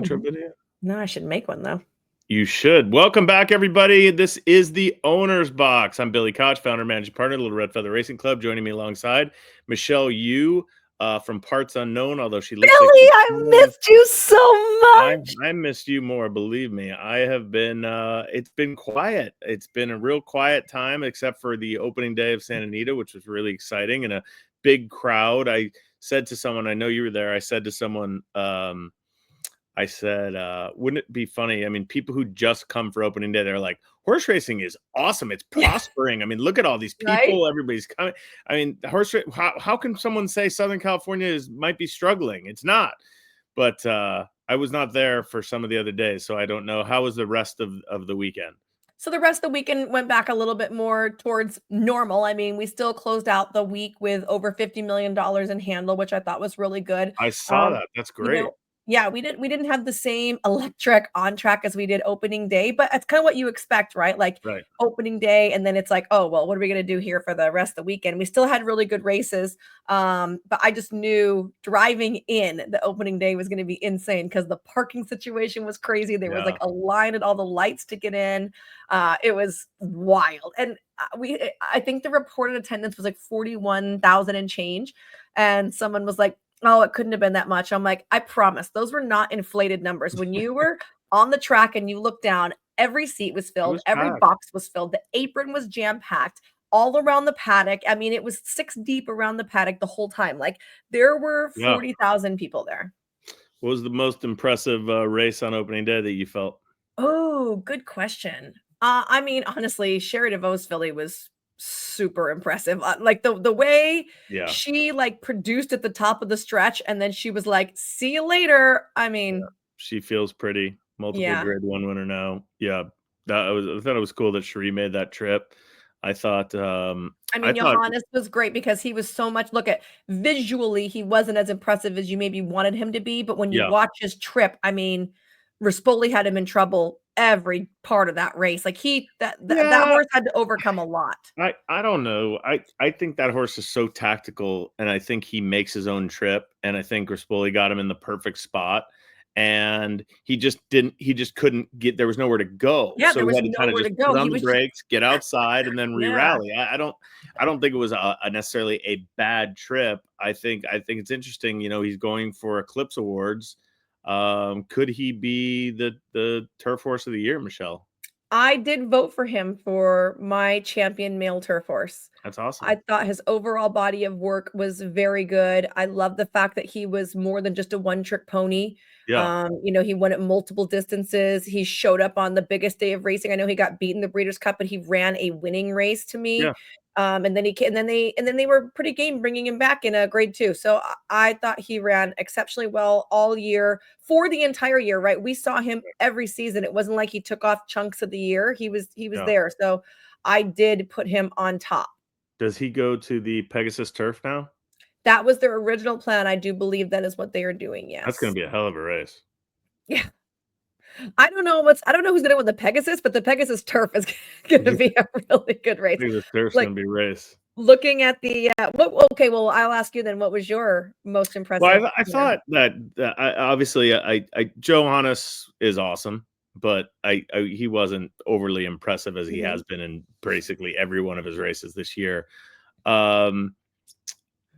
intro video? No, I should make one though. You should. Welcome back, everybody. This is the Owner's Box. I'm Billy Koch, founder and managing partner of Little Red Feather Racing Club. Joining me alongside Michelle Yu from Parts Unknown, although she looks Billy, like I missed you so much. I missed you more, believe me. I have been it's been quiet. It's been a real quiet time, except for the opening day of Santa Anita, which was really exciting and a big crowd. I said to someone, I know you were there, I said to someone, I said, wouldn't it be funny? I mean, people who just come for opening day, they're like, horse racing is awesome. It's prospering. I mean, look at all these people. Right? Everybody's coming. I mean, how can someone say Southern California might be struggling? It's not. But I was not there for some of the other days, so I don't know. How was the rest of the weekend? So the rest of the weekend went back a little bit more towards normal. I mean, we still closed out the week with over $50 million in handle, which I thought was really good. I saw that. That's You great. know, yeah, we didn't have the same electric on track as we did opening day, but it's kind of what you expect, right? Like Right. opening day, and then it's like, oh well, what are we gonna do here for the rest of the weekend? We still had really good races, but I just knew driving in the opening day was gonna be insane because the parking situation was crazy. There was Yeah. like a line at all the lights to get in. It was wild, and I think the reported attendance was like 41,000 and change, and someone was like, oh, it couldn't have been that much. I'm like, I promise those were not inflated numbers. When you were on the track and you look down, every seat was It filled, was every packed. box was filled, the apron was jam packed all around the paddock. I mean, it was 6 deep around the paddock the whole time. Like there were Yeah. 40,000 people there. What was the most impressive race on opening day that you felt? Oh, good question. I mean, honestly, Sherry DeVos filly was super impressive. Like the way Yeah. she like produced at the top of the stretch, and then she was like, "See you later." I mean, She feels pretty. Multiple yeah. grade one winner now. Yeah. I thought it was cool that Cherie made that trip. I thought I I mean, thought Johannes was great because he was so much look at visually, he wasn't as impressive as you maybe wanted him to be, but when you yeah. watch his trip, I mean, Rispoli had him in trouble every part of that race. Like that Yeah, horse had to overcome a lot. I don't know. I think that horse is so tactical, and I think he makes his own trip, and I think Rispoli got him in the perfect spot, and he just couldn't get there was nowhere to go. Yeah, So there he was had to kind of nowhere to just go. put He on the was just brakes, get outside, and then yeah. re-rally. I don't think it was a necessarily a bad trip. I think it's interesting, he's going for Eclipse Awards. Could he be the turf horse of the year, Michelle? I did vote for him for my champion male turf horse. That's I awesome. thought his overall body of work was very good. I love the fact that he was more than just a one-trick pony. Yeah. He won at multiple distances. He showed up on the biggest day of racing. I know he got beaten the Breeders' Cup, but he ran a winning race to Yeah. me. And then they were pretty game bringing him back in a grade 2. So I thought he ran exceptionally well all year for the entire year, right? We saw him every season. It wasn't like he took off chunks of the year. He was Yeah. there. So I did put him on top. Does he go to the Pegasus Turf now? That was their original plan. I do believe that is what they are doing, That's gonna yes. be a hell of a race. Yeah. I don't know who's gonna win the Pegasus, but the Pegasus Turf is gonna Yeah. be a really good race. Pegasus Turf's Like, gonna be a race. looking at the, what okay, well, I'll ask you then, what was your most impressive Well, I winner? thought that obviously Johannes is awesome, but he wasn't overly impressive as he Mhm. has been in basically every one of his races this year. Um,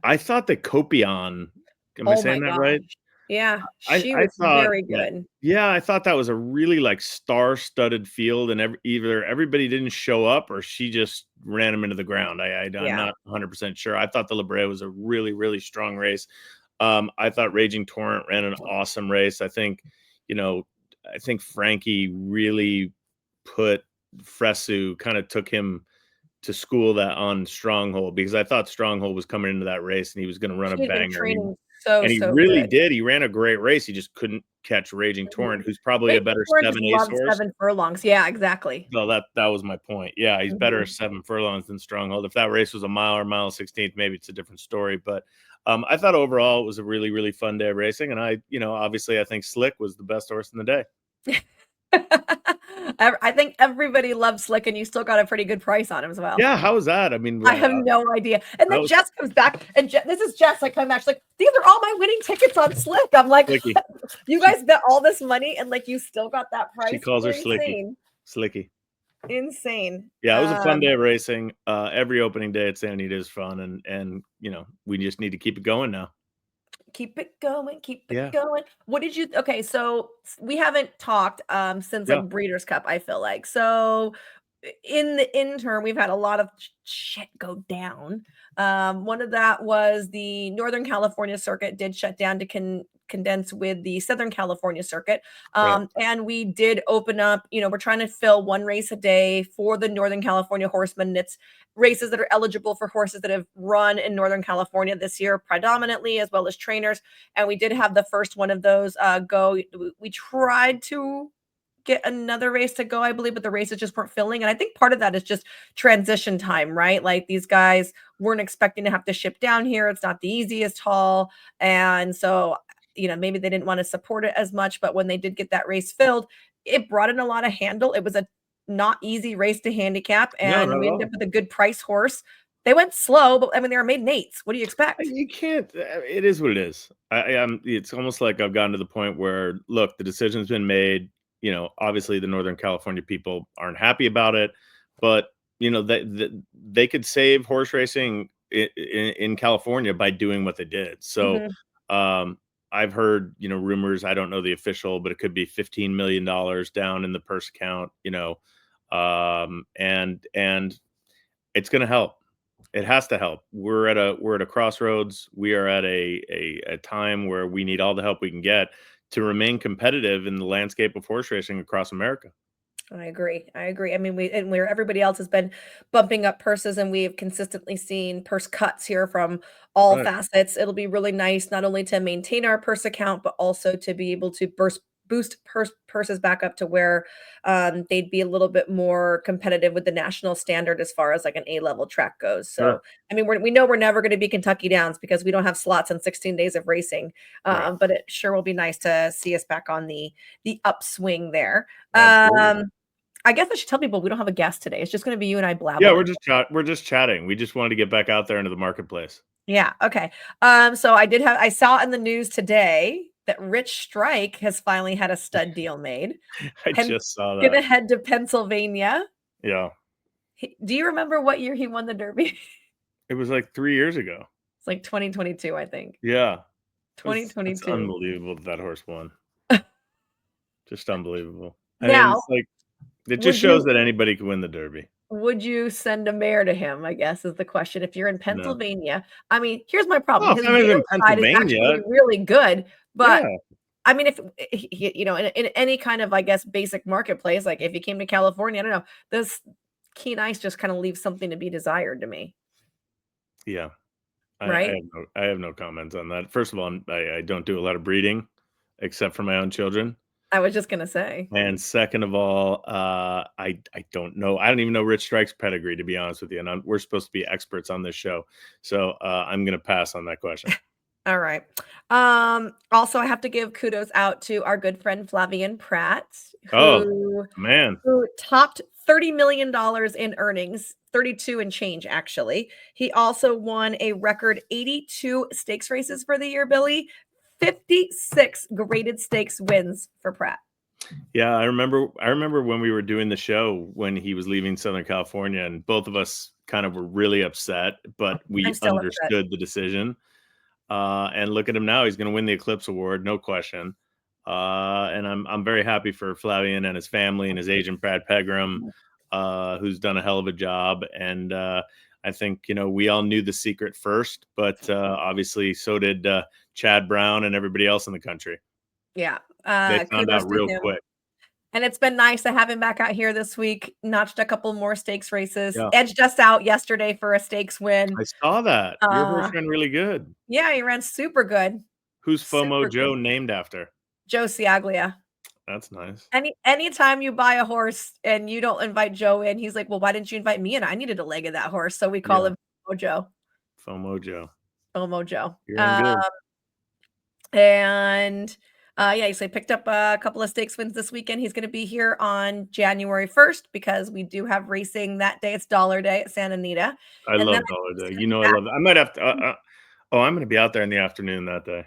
I thought that Copion, am I Oh my saying that right? gosh. Yeah, I she I was thought very that good. yeah, I thought that was a really, like, star-studded field, and either everybody didn't show up or she just ran him into the ground. I'm Yeah. not 100% sure. I thought the La Brea was a really, really strong race. I thought Raging Torrent ran an awesome race. You know, I think Frankie really put Fresu kinda took him to school that on Stronghold, because I thought Stronghold was coming into that race and he was gonna run a She had been banger, training so, and he so really good. did. He ran a great race. He just couldn't catch Raging Mhm. Torrent, who's probably a Rachel better Warren just 7 ace loves horse. 7 furlongs. Yeah, exactly. No, that was my point. Yeah, he's better at Mhm. 7 furlongs than Stronghold. If that race was a mile or mile 16th, maybe it's a different story. But I thought overall it was a really, really fun day of racing. And obviously I think Slick was the best horse in the day. I think everybody loves Slick, and you still got a pretty good price on him as well. Yeah, how is that? I mean, I have no idea. And that then was Jess comes back, and this is Jess like coming back. She's like, "These are all my winning tickets on Slick." I'm like, Slicky. "You guys bet all this money, and like you still got that She price? calls her You're Slicky. insane, Slicky. insane." Yeah, it was a fun day of racing. Every opening day at Santa Anita is fun, and we just need to keep it going now. Keep it going, keep it Yeah, going. What did you okay, so we haven't talked since yeah, like Breeders' Cup, I feel like. So in the interim, we've had a lot of shit go down. One of that was the Northern California circuit did shut down to condense with the Southern California circuit. right. And we did open up, we're trying to fill one race a day for the Northern California horsemen. And it's races that are eligible for horses that have run in Northern California this year predominantly, as well as trainers. And we did have the first one of those go. We tried to get another race to go, I believe, but the races just weren't filling. And I think part of that is just transition time, right? Like these guys weren't expecting to have to ship down here. It's not the easiest haul. And so, maybe they didn't want to support it as much. But when they did get that race filled, it brought in a lot of handle. It was a not easy race to handicap. No, And not we at ended all. up with a good price horse. They went slow, but I mean, they were maiden eights. What do you expect? You can't. It is what it is. I am. It's almost like I've gotten to the point where, look, the decision's been made. Obviously, the Northern California people aren't happy about it, but they could save horse racing in California by doing what they did. So, Mhm. um, I've heard rumors. I don't know the official, but it could be $15 million down in the purse account. And it's going to help. It has to help. We're at a crossroads. We are at a time where we need all the help we can get to remain competitive in the landscape of horse racing across America. I agree. I agree. I mean, where everybody else has been bumping up purses, and we've consistently seen purse cuts here from all Right. facets. It'll be really nice not only to maintain our purse account, but also to be able to boost purses back up to where they'd be a little bit more competitive with the national standard as far as like an A level track goes. Sure. So, I mean, we know we're never going to be Kentucky Downs because we don't have slots in 16 days of racing. Right. But it sure will be nice to see us back on the upswing there. Absolutely. I guess I should tell people we don't have a guest today. It's just gonna be you and I Yeah, we're blabbering. just we're just chatting. We just wanted to get back out there into the marketplace. Yeah, okay. So I saw in the news today that Rich Strike has finally had a stud deal made. I Pen just saw that. Gonna head to Pennsylvania. Yeah. Do you remember what year he won the Derby? It was like 3 years ago. It's like 2022, I think. Yeah. It's 2022. unbelievable that horse won. Just unbelievable. I mean, Now, it's like it just would shows you that anybody can win the Derby. would you send a mare to him, I guess, is the question. If you're in No. Pennsylvania, I mean, here's my problem. Oh, if His I was in maiden side is Pennsylvania, actually really good, but yeah. I mean, if in any kind of, I guess, basic marketplace, like if you came to California, I don't know, this keen ice just kind of leaves something to be desired to me, Yeah. right? I have no comments on that. First of all, I don't do a lot of breeding except for my own children. I was just gonna say. And second of all, I don't know. I don't even know Rich Strike's pedigree, to be honest with you. And we're supposed to be experts on this show, so I'm going to pass on that question. All right. Also, I have to give kudos out to our good friend Flavian Pratt, Oh who man, who topped $30 million in earnings, 32 and change, actually. He also won a record 82 stakes races for the year, Billy. 56 graded stakes wins for Pratt. yeah, I remember. I remember when we were doing the show when he was leaving Southern California, and both of us kind of were really upset, but I'm we still upset. understood the decision. And look at him now; he's going to win the Eclipse Award, no question. And I'm very happy for Flavian and his family and his agent Brad Pegram, who's done a hell of a job. And I think we all knew the secret first, but obviously so did Chad Brown and everybody else in the country. Yeah. They found Kudos out to real him. quick. And it's been nice to have him back out here this week. Notched a couple more stakes races. Yeah, Edged us out yesterday for a stakes win. I saw that. Your horse Uh, ran really good. yeah, he ran super good. Who's FOMO Super Joe good. named after? Joe Ciaglia. That's nice. Anytime you buy a horse and you don't invite Joe in, he's like, "Well, why didn't you invite me in? I needed a leg of that horse." So we call Yeah, him Mojo. FOMO Joe. Mojo. You're in good. And Yeah, so he picked up a couple of stakes wins this weekend. He's going to be here on January 1st because we do have racing that day. It's Dollar Day at Santa Anita. I And then love I Dollar think he's Day. gonna You be know I back. love it. I might have to. Oh, I'm going to be out there in the afternoon that day.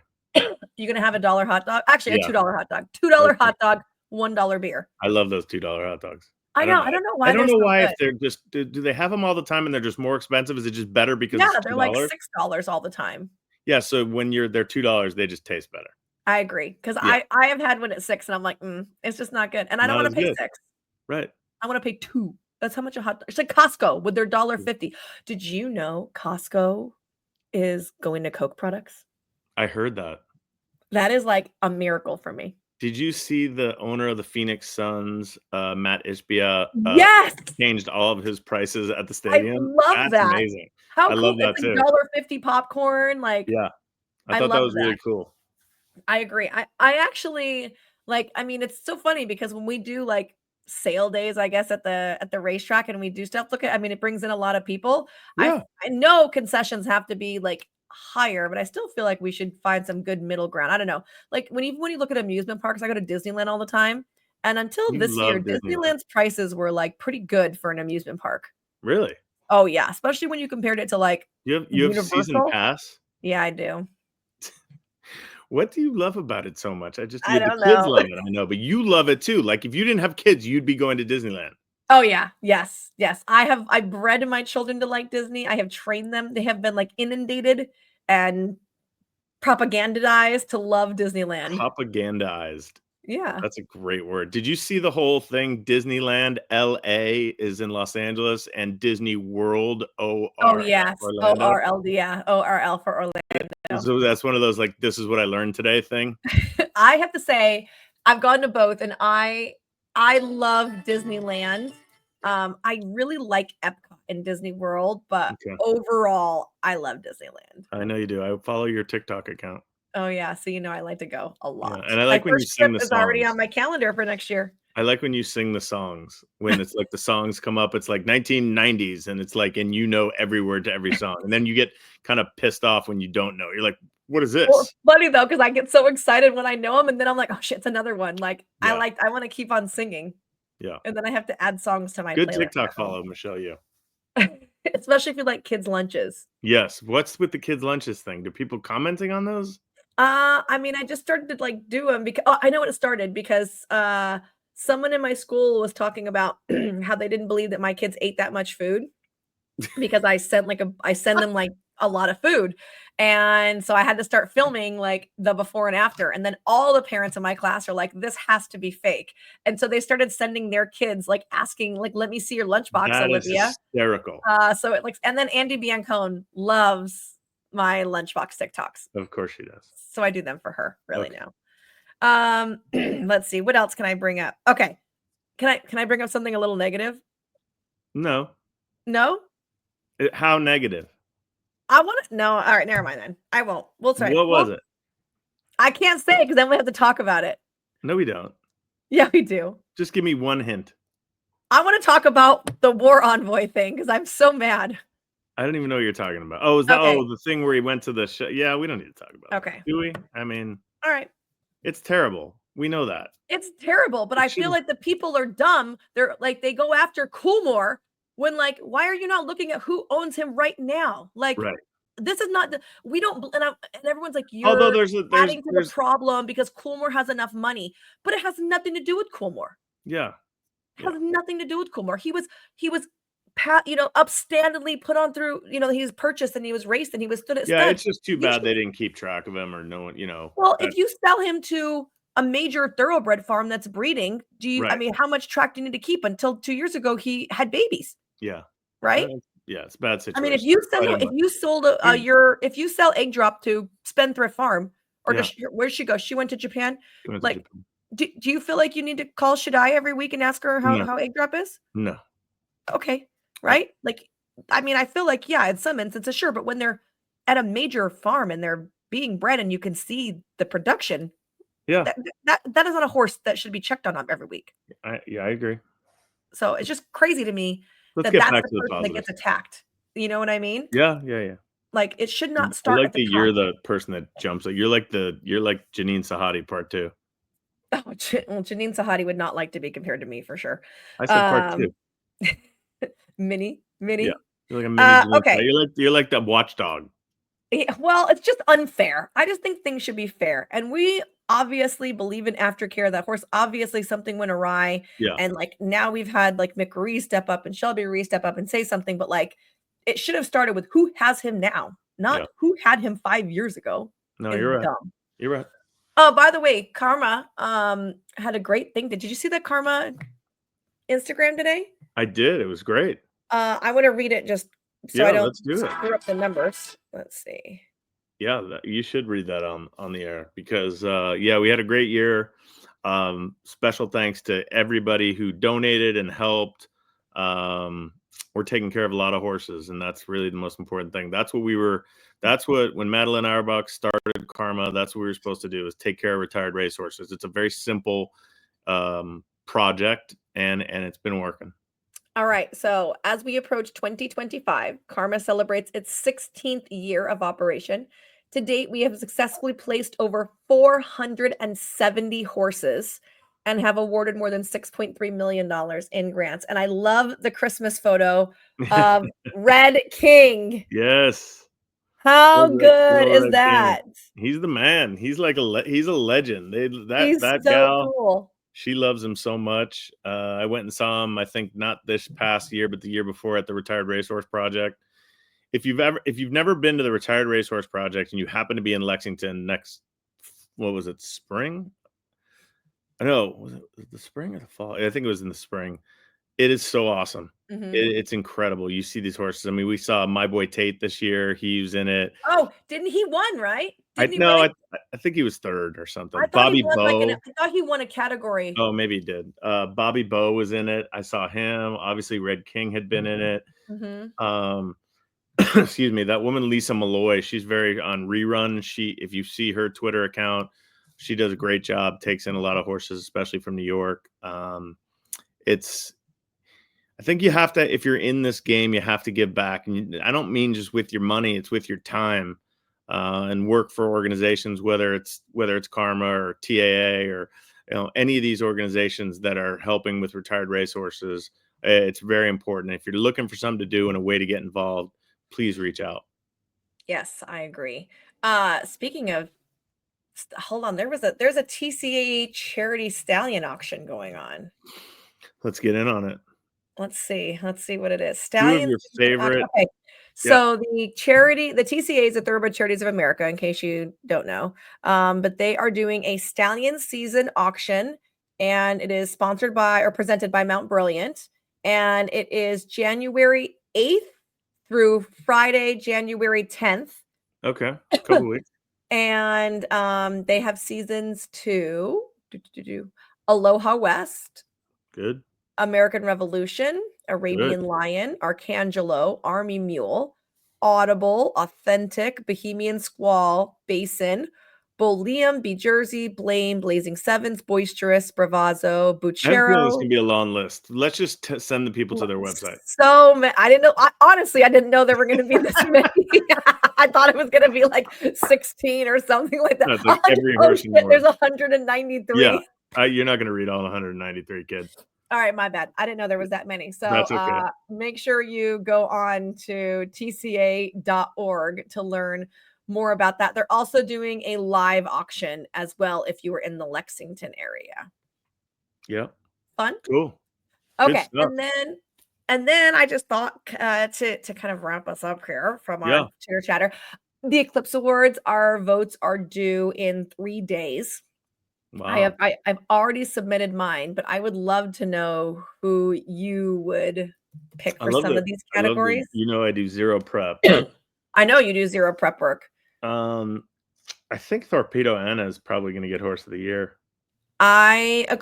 You're going to have a dollar hot dog? Actually, a Yeah. $2 hot dog. $2 hot dog, $1 beer. I love those $2 hot dogs. I don't know. know. I don't know I why don't they're know so why if good. they're just do they have them all the time and they're just more expensive? Is it just better because Yeah, it's they're like $2? $6 all the time. Yeah, so when they're $2, they just taste better. I agree because Yeah. I have had one at 6 and I'm like, it's just not good. And I don't Not want as to pay good. 6. Right. I want to pay 2. That's how much a hot dog. It's like Costco with their $1.50. Did you know Costco is going to Coke products? I heard that. That is like a miracle for me. Did you see the owner of the Phoenix Suns, Matt Ishbia, Yes! changed all of his prices at the I stadium? love That's that. amazing. How I cool. love It's that like too. $1.50 popcorn. Like, Yeah. I I thought that love was that. really cool. I agree. I actually like, I mean, it's so funny because when we do like sale days, I guess at the racetrack and we do stuff, look at, I mean, it brings in a lot of people. Yeah. I know concessions have to be like higher, but I still feel like we should find some good middle ground. I don't know. Like when you look at amusement parks, I go to Disneyland all the time. And until You this year, love Disneyland. Disneyland's prices were like pretty good for an amusement park. Really? Oh yeah, especially when you compared it to like You have season Universal. pass? Yeah, I do. What do you love about it so much? I The don't kids know. love it, I know, but you love it too. Like, if you didn't have kids, you'd be going to Disneyland. Oh yeah. Yes. Yes. I bred my children to like Disney. I have trained them. They have been like inundated and propagandized to love Disneyland. Propagandized. Yeah. That's a great word. Did you see the whole thing? Disneyland LA is in Los Angeles and Disney World Oh ORL yes. Orlando. ORLD. Yeah. ORL for Orlando. So that's one of those like this is what I learned today thing. I have to say, I've gone to both and I love Disneyland. I really like Epcot and Disney World, but Okay. overall, I love Disneyland. I know you do. I follow your TikTok account. Oh yeah, so you know I like to go a Yeah, lot. and I My like when you first sing trip the is already on songs. my calendar for next year. I like when you sing the songs. When it's like the songs come up, it's like 1990s and it's like and you know every word to every song. And then you get kind of pissed off when you don't know. You're like, "What is Well, it's this?" funny though because I get so excited when I know them, and then I'm like, "Oh shit, it's another one." Like Yeah. I want to keep on singing, Yeah. and then I have to add songs to my Good playlist TikTok at home. follow, Michelle Yeoh. Especially if you like kids' lunches. Yes. What's with the kids' lunches thing? Do people commenting on those? I mean, I just started to like do them because I know when it started because someone in my school was talking about how they didn't believe that my kids ate that much food because I send them like a lot of food. And so I had to start filming like the before and after. And then all the parents in my class are like, this has to be fake. And so they started sending their kids like asking, like, let me see your lunchbox, That is Olivia. hysterical. So it like, and then Andy Biancone loves my lunchbox TikToks. Of course she does. So I do them for her really Okay. now. Let's see. What else can I bring up? Okay. Can I bring up something a little negative? No. No? How negative? I want to no. All right, never mind then. I won't. We'll try. What was it? I can't say it because then we have to talk about it. No, we don't. Yeah, we do. Just give me one hint. I want to talk about the war envoy thing because I'm so mad. I don't even know what you're talking about. Oh, is that Okay. the thing where he went to the show? Yeah, we don't need to talk about Okay. it. Do we? I mean, All right. it's terrible. We know that. It's terrible, but I feel like the people are dumb. They're like they go after Coolmore when like why are you not looking at who owns him right now? Like Right. this is not the we don't and everyone's like Although you're there's adding to the problem because Coolmore has enough money, but it has nothing to do with Coolmore. yeah. It has nothing to do with Coolmore. He was upstandingly put on through, he was purchased and he was raced and he was stood at Yeah, stud. it's just too bad they didn't keep track of him or no one, Well, that- if you sell him to a major thoroughbred farm that's breeding, I Right. mean, how much track do you need to keep? Until 2 years ago, he had babies, yeah. right? Yeah, it's a bad I situation. mean, if you sell Egg Drop to Spendthrift Farm, or where'd she go? She went to Japan. Like, do you feel like you need to call Shaddai every week and ask her how Egg Drop is? No. Okay, right? Like, I mean, I feel like, yeah, in some instances, sure, but when they're at a major farm and they're being bred and you can see the production, Yeah. that is not a horse that should be checked on every week. I agree. So it's just crazy to me Let's that get that's back the to the person that positive. gets attacked. You know what I mean? Yeah. Like it should not I start like at the that you're top. the person that jumps. You're like Janine Sahadi part 2. Oh, well, Janine Sahadi would not like to be compared to me for sure. I said part Um, two. mini, Yeah, mini. you're like a mini Janine. Okay. You're like the watchdog. Yeah, well, it's just unfair. I just think things should be fair. And we obviously believe in aftercare. That horse, obviously, something went awry. Yeah, And like now we've had like McRee step up and Shelby Ree step up and say something, but like it should have started with who has him now, yeah. not who had him 5 years ago. No, Is you're right. dumb. You're right. Oh, by the way, Karma had a great thing. Did you see that Karma Instagram today? I did. It was great. I want to read it just so I Yeah, don't let's do it. screw up the numbers. Let's see. Yeah, you should read that on the air because yeah, we had a great year. Special thanks to everybody who donated and helped. We're taking care of a lot of horses, and that's really the most important thing. That's what when Madeline Auerbach started Karma, that's what we were supposed to do, is take care of retired racehorses. It's a very simple project, and it's been working. All right. So as we approach 2025, Karma celebrates its 16th year of operation. To date, we have successfully placed over 470 horses and have awarded more than $6.3 million in grants. And I love the Christmas photo of Red King. Yes. How good Little is Red King. that? He's the man. He's like he's a legend. He's That so gal, cool. she loves him so much. I went and saw him, I think not this past year, but the year before at the Retired Racehorse Project. If you've never been to the Retired Racehorse Project and you happen to be in Lexington next, what was it, spring? No, was it the spring or the fall? I think it was in the spring. It is so awesome. Mhm. It's incredible. You see these horses. I mean, we saw My Boy Tate this year. He was in it. Oh, didn't he won, right? I Didn't he win no, it? I think he was third or I something. thought he Bobby won like Bowe. I thought he won a category. Oh, maybe he did. Bobby Bowe was in it. I saw him. Obviously, Red King had been in it. Mhm. Excuse me. That woman, Lisa Malloy, she's very on Rerun. If you see her Twitter account, she does a great job. Takes in a lot of horses, especially from New York. It's I think you have to, if you're in this game, you have to give back. And I don't mean just with your money; it's with your time, and work for organizations, whether it's Karma or TAA or any of these organizations that are helping with retired racehorses. It's very important. If you're looking for something to do and a way to get involved, please reach out. Yes, I agree. Speaking of, hold on, there's a TCA charity stallion auction going on. Let's get in on it. Let's see what it is. Two of Stallion your season auction. favorite. Okay. Yeah. So the charity, the TCA is the Thoroughbred Charities of America, in case you don't know. But they are doing a stallion season auction, and it is sponsored by or presented by Mount Brilliant. And it is January 8th through Friday, January 10th. Okay. A couple weeks. And they have seasons to Aloha West, Good. American Revolution, Arabian Good. Lion, Arcangelo, Army Mule, Audible, Authentic, Bohemian Squall, Basin, Bolium, Be Jersey, Blame, Blazing Sevens, Boisterous, Bravazzo, I have a feeling this Bucero. can be a long list. Let's just send the people to their website. So many. I didn't know. Honestly, I didn't know there were going to be this many. I thought it was going to be like 16 or something like that. That's like every Oh, horse in the shit, there's world. 193. Yeah, you're not going to read all 193, kid. All right, my bad. I didn't know there was that many. So That's okay. make sure you go on to tca.org to learn more about that. They're also doing a live auction as well if you were in the Lexington area. Yeah. Fun. Cool. Okay. And then I just thought to kind of wrap us up here from our chitter chatter. The Eclipse Awards, our votes are due in 3 days. Wow. I've already submitted mine, but I would love to know who you would pick for some of these categories. I do zero prep. I know you do zero prep work. I think Torpedo Anna is probably going to get Horse of the Year. I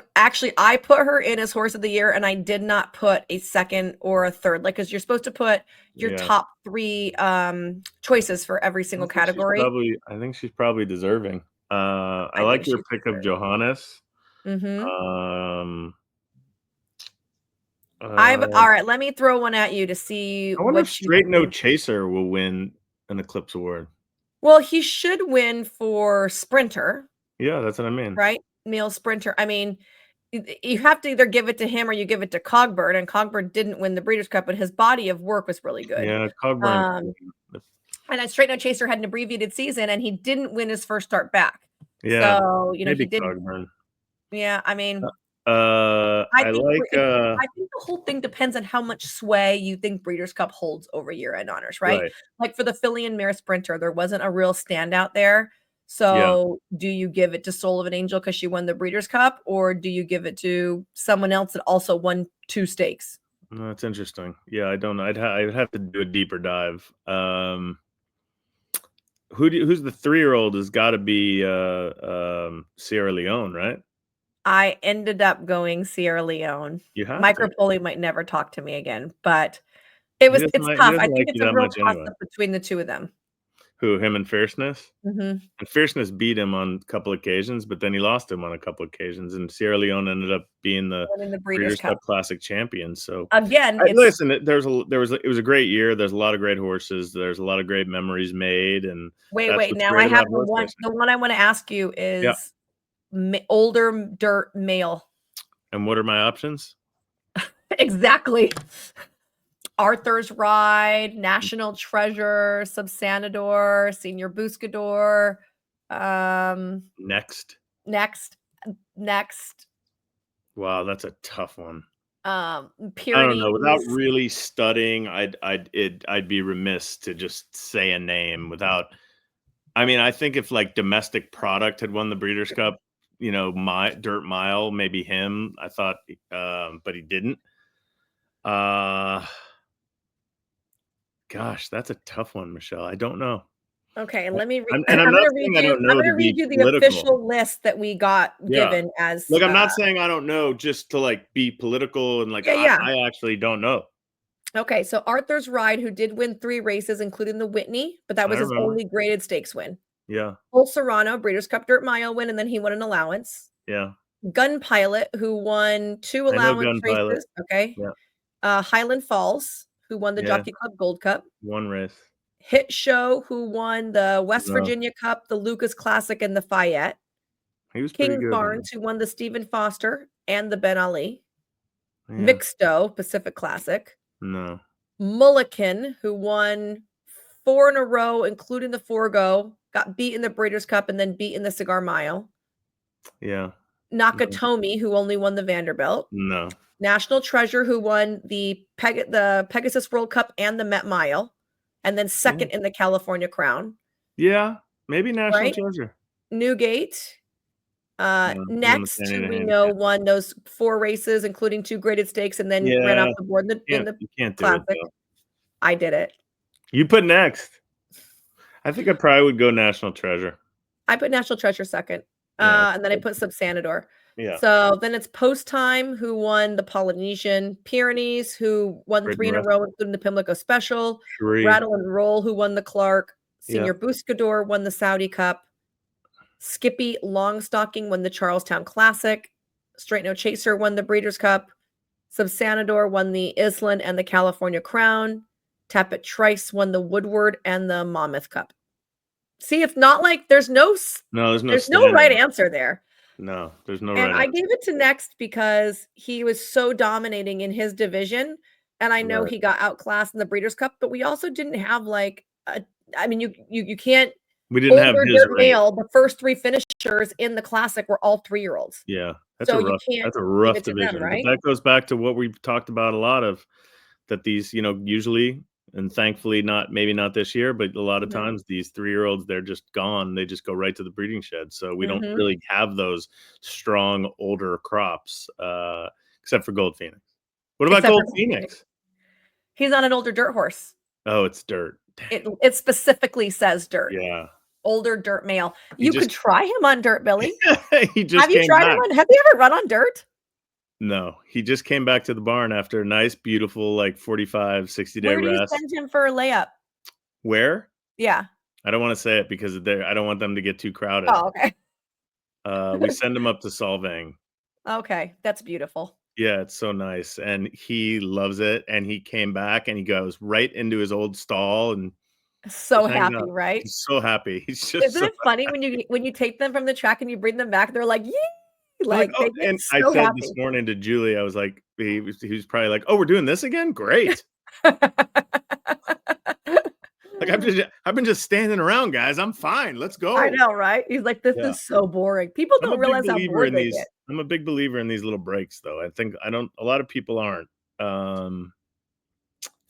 put her in as Horse of the Year, and I did not put a second or a third, like, because you're supposed to put your top 3 choices for every single category. I think she's probably deserving. I like your pick of Johannes. Mm-hmm. All right. Let me throw one at you to see. I wonder if Straight No Chaser will win an Eclipse Award. Well, he should win for sprinter. Yeah, that's what I mean. Right male sprinter. I mean, you have to either give it to him or you give it to Cogburn, and Cogburn didn't win the Breeders' Cup, but his body of work was really good. Yeah, Cogburn. Um, and a Straight No Chaser had an abbreviated season, and he didn't win his first start back. Yeah, So, he maybe did. Cogburn. Yeah, I mean, I I think like, I think the whole thing depends on how much sway you think Breeders' Cup holds over year-end honors, right? right. Like for the Filly and Mare Sprinter, there wasn't a real standout there. Yeah. So, do you give it to Soul of an Angel because she won the Breeders' Cup, or do you give it to someone else that also won 2 stakes? No, that's interesting. Yeah, I don't know. I'd have to do a deeper dive. Who's the 3-year-old has got to be Sierra Leone, right? I ended up going Sierra Leone. You have Mike to. Rapoli might never talk to me again, but it's He tough. I doesn't think like it's you a that real much anyway. toss-up between the 2 of them. Who, him and Fierceness? Mhm. And Fierceness beat him on a couple occasions, but then he lost him on a couple occasions, and Sierra Leone ended up being the Winning the Breeders' Breeders' Cup Cup. Classic champion. So, Again, it's listen, it was a great year. There's a lot of great horses. There's a lot of great memories made, and that's wait, what's now I great have about horse racing. the one I wanna ask you Yeah. is older dirt male. And what are my options? Exactly. Arthur's Ride, National Treasure, Subsanador, Senior Buscador, Next. next, Wow, that's a tough one. I don't know. Without Pyrenees. really studying, I'd be remiss to just say a name without. I mean, I think if like Domestic Product had won the Breeders' Cup, my Dirt Mile, maybe him. I thought, but he didn't. Gosh, that's a tough one, Michelle. I don't know. Okay, let me read. And I'm I'm not gonna read saying I you. don't I'm know to gonna read be you the political. official list that we got Yeah. given as. Like, I'm not saying I don't know just to like be political and like Yeah. I actually don't know. Okay, so Arthur's Ride, who did win 3 races, including the Whitney, but that I was his remember. only graded stakes win. Yeah. Bull Serrano, Breeders' Cup Dirt Mile win, and then he won an allowance. Yeah. Gun Pilot, who won 2 I know allowance Gun Pilot. races. Okay. Yeah. Highland Falls, who won the Yeah. Jockey Club Gold Cup. One race. Hit Show, who won the West No. Virginia Cup, the Lucas Classic, and the Fayette. He was pretty King's good. Barnes, who won the Stephen Foster and the Ben Ali. Yeah. Mixto, Pacific Classic. No. Mulligan, who won 4 in a row, including the Forgo, got beat in the Breeders' Cup and then beat in the Cigar Mile. Yeah. Nakatomi, who only won the Vanderbilt. No. National Treasure, who won the Pegasus World Cup and the Met Mile, and then second in the California Crown. Yeah. Maybe National Right? Treasure. Newgate. Next, who we know won those 4 races, including 2 graded stakes, and then ran off the board in the You can't do Classic. it, though. I did it. You put Next. I think I probably would go National Treasure. I put National Treasure second. Yeah. And then I put Subsanador. Yeah. So then it's Post Time, who won the Polynesian. Pyrenees, who won 3 in a row, including the Pimlico Special. Rattle and Roll, who won the Clark. Senior Buscador won the Saudi Cup. Skippy Longstocking won the Charlestown Classic. Straight No Chaser won the Breeders' Cup. Subsanador won the Island and the California Crown. Tappet Trice won the Woodward and the Monmouth Cup. See, it's not like there's no right answer there. No, there's no right answer. And I gave it to Next because he was so dominating in his division, and I know he got outclassed in the Breeders' Cup, but we also didn't have like you can't. We didn't have his male. The first 3 finishers in the Classic were all 3-year-olds. Yeah, that's a rough division. Them, right? But that goes back to what we've talked about a lot of, that these, usually, and thankfully maybe not this year, but a lot of times these 3-year-olds, they're just gone. They just go right to the breeding shed. So we don't really have those strong older crops, except for Gold Phoenix. What about Gold Phoenix? He's not an older dirt horse. Oh, it's dirt. It specifically says dirt. Yeah. Older dirt male. You could try him on dirt, Billy. Have you tried him on? Have you ever run on dirt? No, he just came back to the barn after a nice, beautiful, like 45, 60-day rest. Where do you send him for a layup? Where? Yeah. I don't want to say it because I don't want them to get too crowded. Oh, okay. We send him up to Solvang. Okay, that's beautiful. Yeah, it's so nice, and he loves it. And he came back, and he goes right into his old stall, and so happy, right? He's so happy. He's just. Isn't it funny when you take them from the track and you bring them back? They're like, "Yee!" Like, oh, they get and I so said this happy. morning to Julie, I was like, he was probably like, "Oh, we're doing this again? Great." Like, I've been just standing around, guys. I'm fine. Let's I go. know, right? He's like, "This Yeah. is so boring." People I'm a don't big realize how believer bored in they get. these I'm a big believer in these little breaks, though. I think I don't a lot of people aren't. Um,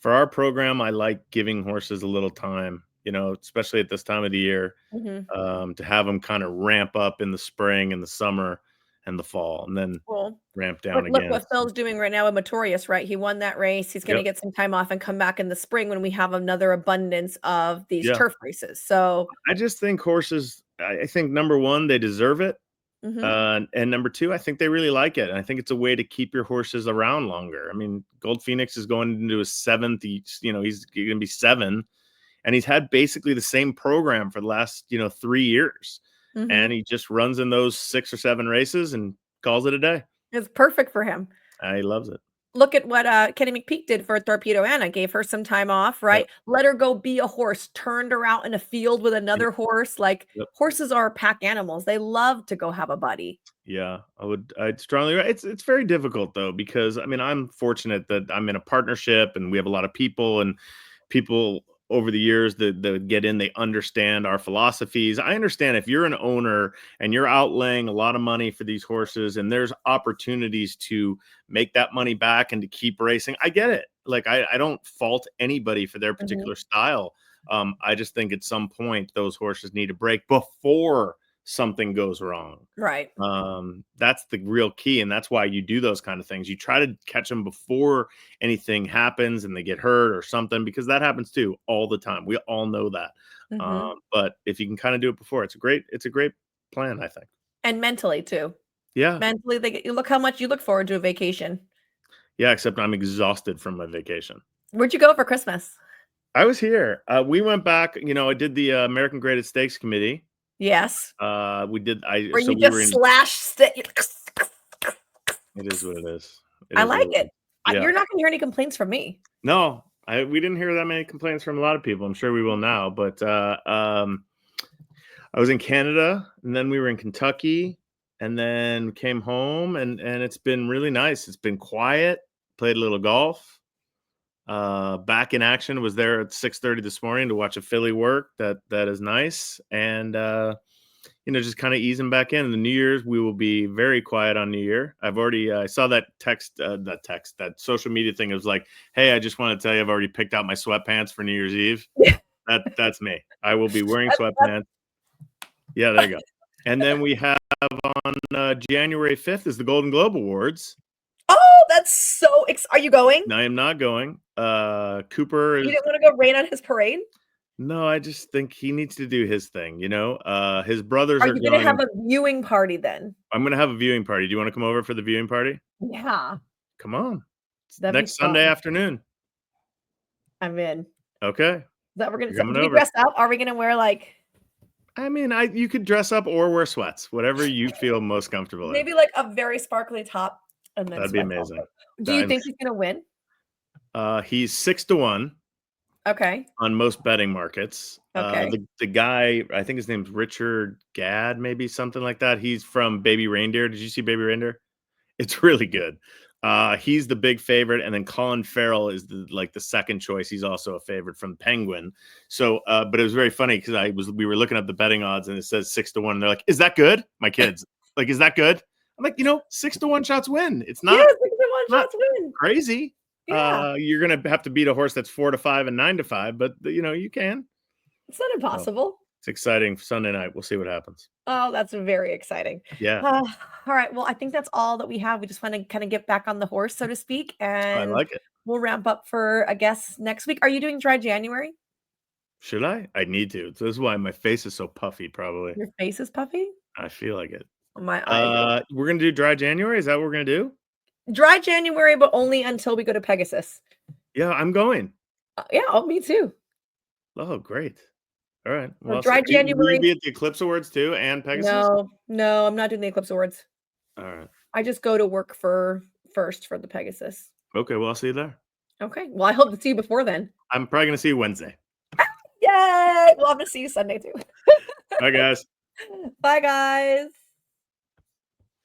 for our program, I like giving horses a little time, especially at this time of the year, Mhm. to have them kind of ramp up in the spring and the summer and the fall, and then Cool. ramp Look down look again. what Phil's doing right now with Motorius, right? He won that race. He's gonna Yep. get some time off and come back in the spring when we have another abundance of these Yeah. turf races. So I just think horses, I think number one, they deserve it. mhm, And number two, I think they really like it. And I think it's a way to keep your horses around longer. I mean, Gold Phoenix is going into his seventh. He's going to be 7, and he's had basically the same program for the last 3 years. And mhm. he just runs in those 6 or 7 races and calls it a day. It's perfect for him. He loves it. Look at what, Kenny McPeek did for Torpedo Anna, gave her some time off, Yep. right? Let her go be a horse, turned her out in a field with Yep. another horse, like, Yep. horses are pack animals, they love to go have a buddy. Yeah, I'd strongly. It's very difficult though, because I mean, I'm fortunate that I'm in a partnership and we have a lot of people, and people over the years that get in, they understand our philosophies. I understand if you're an owner and you're outlaying a lot of money for these horses and there's opportunities to make that money back and to keep racing. I get it. Like, I don't fault anybody for their Mhm. particular style. I just think at some point those horses need a break before something goes wrong. Right. That's the real key, and that's why you do those kind of things. You try to catch them before anything happens and they get hurt or something, because that happens too all the time. We all know that. Mhm. But if you can kind of do it before, it's a great plan, I think. And mentally too. Yeah. Mentally, they get you look how much you look forward to a vacation. Yeah, except I'm exhausted from my vacation. Where'd you go for Christmas? I was here. We went back, I did the American Graded Stakes Committee. Yes. We did I Where so you we were just in slash sti It is what it is. It I is what like it it. is. Yeah. You're not gonna hear any complaints from me. No, we didn't hear that many complaints from a lot of people. I'm sure we will now, but I was in Canada, and then we were in Kentucky, and then came home, and it's been really nice. It's been quiet. Played a little golf. Back in action. Was there at 6:30 this morning to watch a Philly work. That is nice, and just kind of easing back in. The New Year's, we will be very quiet on New Year. I've already I saw that that social media thing. It was like, hey, I just want to tell you, I've already picked out my sweatpants for New Year's Eve. That's me. I will be wearing That's sweatpants. Yeah, there you go. And then we have on January 5th is the Golden Globe Awards. Oh, that's so are you going? I am not going. Cooper You is didn't wanna go rain on his parade? No, I just think he needs to do his thing. His brothers Are are you gonna have going. a viewing party then? I'm gonna have a viewing party. Do you want to come over for the viewing party? Yeah, Come on. It's that'd be next Sunday fun. afternoon. I'm in. Okay. That we're gonna You're coming do we over. dress up? Are we gonna wear, like I mean, you could dress up or wear sweats, whatever you feel most comfortable in. maybe, like, a very sparkly top and then That'd be sweats amazing. also. Do you I'm think he's gonna win? He's 6-1 Okay, on most betting markets. okay. The guy, I think his name's Richard Gadd, maybe something like that. He's from Baby Reindeer. Did you see Baby Reindeer? It's really good. He's the big favorite, and then Colin Farrell is the second choice. He's also a favorite from Penguin. So, but it was very funny because we were looking up the betting odds, and it says 6-1. And they're like, "Is that good?" My kids, like, "Is that good?" I'm like, 6-1 shots win. It's Yeah, not 6-1 not shots win. crazy. Yeah, You're gonna have to beat a horse that's 4-5 and 9-5, but you can. it's not So impossible. it's exciting. Sunday night. We'll see what happens. Oh, that's very exciting. Yeah, Uh, all right, well, I think that's all that we have. We just wanna kinda get back on the horse, so to speak, I and like it. we'll ramp up for, I guess, next week. Are you doing dry January? Should I? I need to. So this is why my face is so puffy. Probably. Your face is puffy? I feel like it. My eyes are We're gonna do dry January. Is that what we're gonna do? dry January, but only until we go to Pegasus. Yeah, I'm going. Yeah, oh, me too. Oh, great. All right. So Well, dry will you January be at the Eclipse Awards too and Pegasus? no, no, I'm not doing the Eclipse Awards. All right. I just go to work for first for the Pegasus. Okay. Well, I'll see you there. Okay, well, I hope to see you before then. I'm probably gonna see you Wednesday. Yay! Well, I'm gonna see you Sunday too. Bye, guys. Bye, guys.